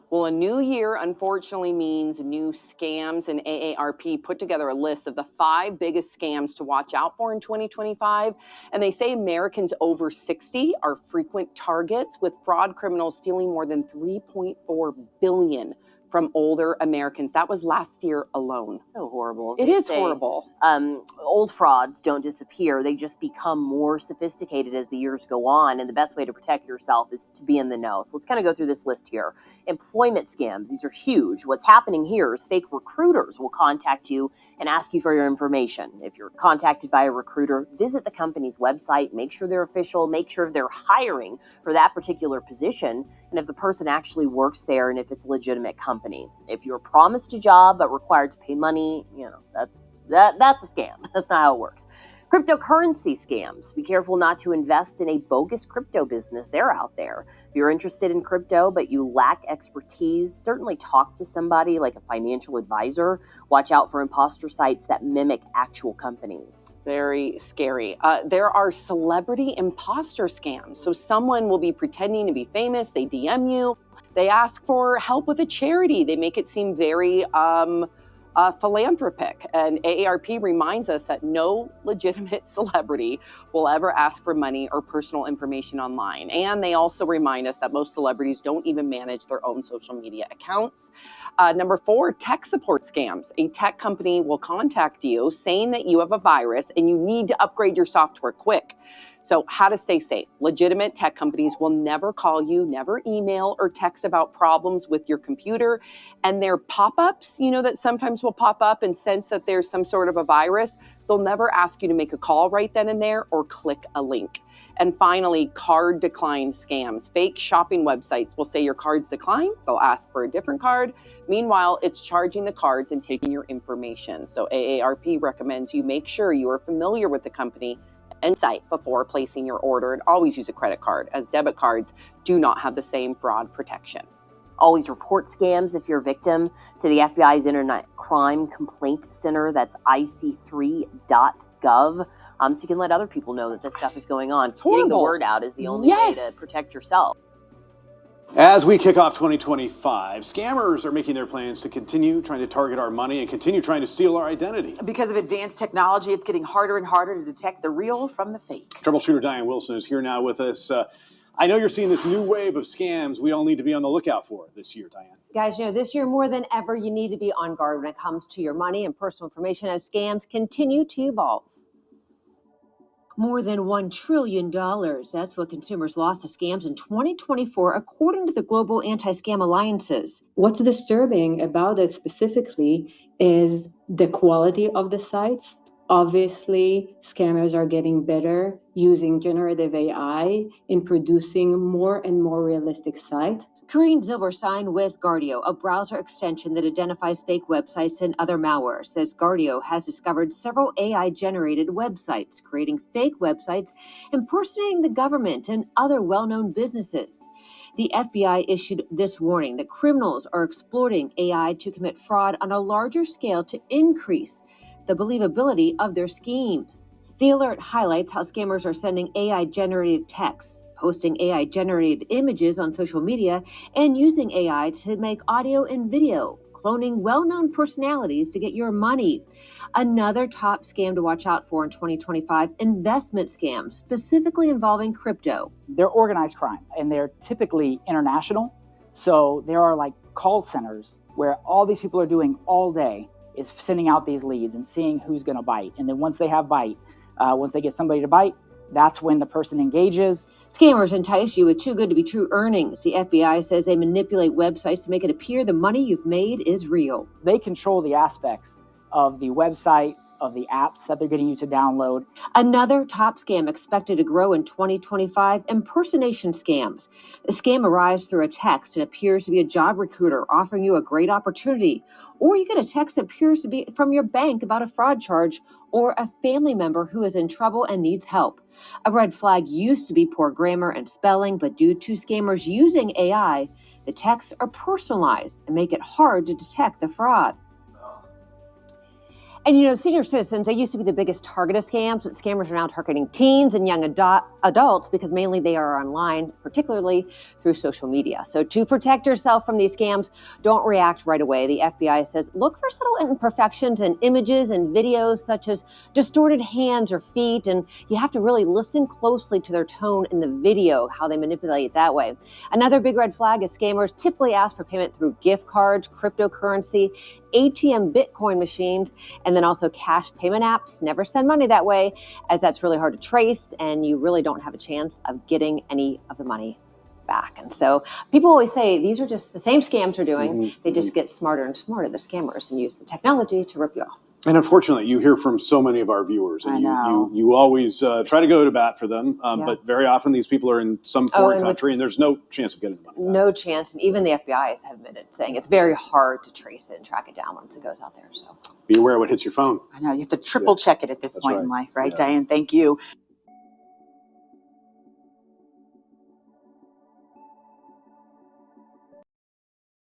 Well, a new year unfortunately means new scams, and AARP put together a list of the 5 biggest scams to watch out for in 2025. And they say Americans over 60 are frequent targets, with fraud criminals stealing more than $3.4 billion from older Americans. That was last year alone. So horrible. It is horrible. Old frauds don't disappear. They just become more sophisticated as the years go on. And the best way to protect yourself is to be in the know. So let's kind of go through this list here. Employment scams. These are huge. What's happening here is fake recruiters will contact you and ask you for your information. If you're contacted by a recruiter, visit the company's website, make sure they're official, make sure they're hiring for that particular position, and if the person actually works there and if it's a legitimate company. If you're promised a job but required to pay money, that's a scam. That's not how it works. Cryptocurrency scams. Be careful not to invest in a bogus crypto business. They're out there. If you're interested in crypto but you lack expertise, certainly talk to somebody like a financial advisor. Watch out for imposter sites that mimic actual companies. Very scary. There are celebrity imposter scams. So someone will be pretending to be famous. They DM you. They ask for help with a charity. They make it seem very philanthropic. And AARP reminds us that no legitimate celebrity will ever ask for money or personal information online. And they also remind us that most celebrities don't even manage their own social media accounts. Number 4, tech support scams. A tech company will contact you saying that you have a virus and you need to upgrade your software quick. So how to stay safe. Legitimate tech companies will never call you, never email or text about problems with your computer. And their pop-ups, that sometimes will pop up and sense that there's some sort of a virus, they'll never ask you to make a call right then and there or click a link. And finally, card decline scams. Fake shopping websites will say your card's declined. They'll ask for a different card. Meanwhile, it's charging the cards and taking your information. So AARP recommends you make sure you are familiar with the company and site before placing your order, and always use a credit card, as debit cards do not have the same fraud protection. Always report scams if you're a victim to the FBI's Internet Crime Complaint Center. That's ic3.gov. So you can let other people know that this stuff is going on. Getting the word out is the only way to protect yourself. As we kick off 2025, scammers are making their plans to continue trying to target our money and continue trying to steal our identity. Because of advanced technology, it's getting harder and harder to detect the real from the fake. Troubleshooter Diane Wilson is here now with us. I know you're seeing this new wave of scams we all need to be on the lookout for this year, Diane. Guys, this year more than ever, you need to be on guard when it comes to your money and personal information as scams continue to evolve. More than $1 trillion. That's what consumers lost to scams in 2024, according to the Global Anti-Scam Alliances. What's disturbing about it specifically is the quality of the sites. Obviously, scammers are getting better using generative AI in producing more and more realistic sites. Karine Zilberstein with Guardio, a browser extension that identifies fake websites and other malware, says Guardio has discovered several AI-generated websites, creating fake websites, impersonating the government and other well-known businesses. The FBI issued this warning that criminals are exploiting AI to commit fraud on a larger scale to increase the believability of their schemes. The alert highlights how scammers are sending AI-generated texts, posting AI-generated images on social media, and using AI to make audio and video, cloning well-known personalities to get your money. Another top scam to watch out for in 2025, investment scams, specifically involving crypto. They're organized crime, and they're typically international. So there are like call centers where all these people are doing all day is sending out these leads and seeing who's going to bite. And then once they have bite, once they get somebody to bite, that's when the person engages. Scammers entice you with too good to be true earnings. The FBI says they manipulate websites to make it appear the money you've made is real. They control the aspects of the website, of the apps that they're getting you to download. Another top scam expected to grow in 2025, impersonation scams. The scam arrives through a text and appears to be a job recruiter offering you a great opportunity. Or you get a text that appears to be from your bank about a fraud charge or a family member who is in trouble and needs help. A red flag used to be poor grammar and spelling, but due to scammers using AI, the texts are personalized and make it hard to detect the fraud. And senior citizens, they used to be the biggest target of scams, but scammers are now targeting teens and young adults because mainly they are online, particularly through social media. So to protect yourself from these scams, don't react right away. The FBI says look for subtle imperfections in images and videos such as distorted hands or feet, and you have to really listen closely to their tone in the video, how they manipulate that way. Another big red flag is scammers typically ask for payment through gift cards, cryptocurrency, ATM Bitcoin machines, and then also cash payment apps. Never send money that way, as that's really hard to trace and you really don't have a chance of getting any of the money back. And so people always say these are just the same scams are doing. They just get smarter and smarter, the scammers, and use the technology to rip you off. And unfortunately, you hear from so many of our viewers, and you always try to go to bat for them, but very often these people are in some foreign country, and there's no chance of getting the money back. No chance, and even the FBI have admitted, saying it's very hard to trace it and track it down once it goes out there. So be aware of what hits your phone. I know, you have to triple check it at this point in life, right, Diane? Thank you.